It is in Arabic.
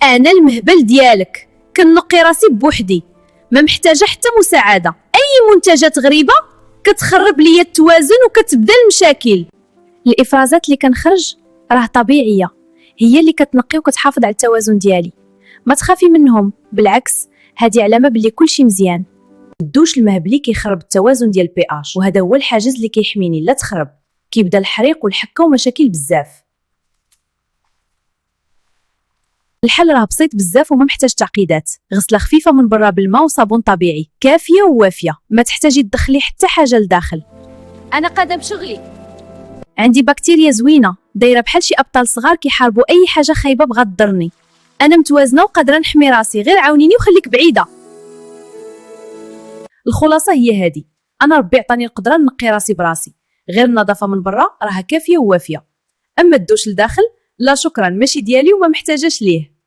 انا المهبل ديالك، كنقي راسي بوحدي، ما محتاجه حتى مساعده. اي منتجات غريبه كتخرب ليا التوازن وكتبدا المشاكل. الافرازات اللي كنخرج راه طبيعيه، هي اللي كتنقي وكتحافظ على التوازن ديالي. ما تخافي منهم، بالعكس هذه علامه بلي كلشي مزيان. الدوش المهبلي كيخرب التوازن ديال البي اش، وهذا هو الحاجز اللي كيحميني لا تخرب. كيبدا الحريق والحكه ومشاكل بزاف. الحل راه بسيط بزاف وما محتاج تعقيدات. غسله خفيفه من برا بالماء وصابون طبيعي كافيه ووافيه، ما تحتاجي تدخلي حتى حاجه لداخل. انا قاده بشغلي، عندي بكتيريا زوينه دايره بحال شي ابطال صغار كيحاربوا اي حاجه خايبه بغات تضرني. انا متوازنه وقادره نحمي راسي، غير عاونيني وخليك بعيده. الخلاصه هي هذه، انا ربي عطاني القدره نقي راسي براسي، غير النظافه من برا راها كافيه ووافيه. اما الدوش لداخل لا شكرا، ماشي ديالي وما محتاجاش ليه.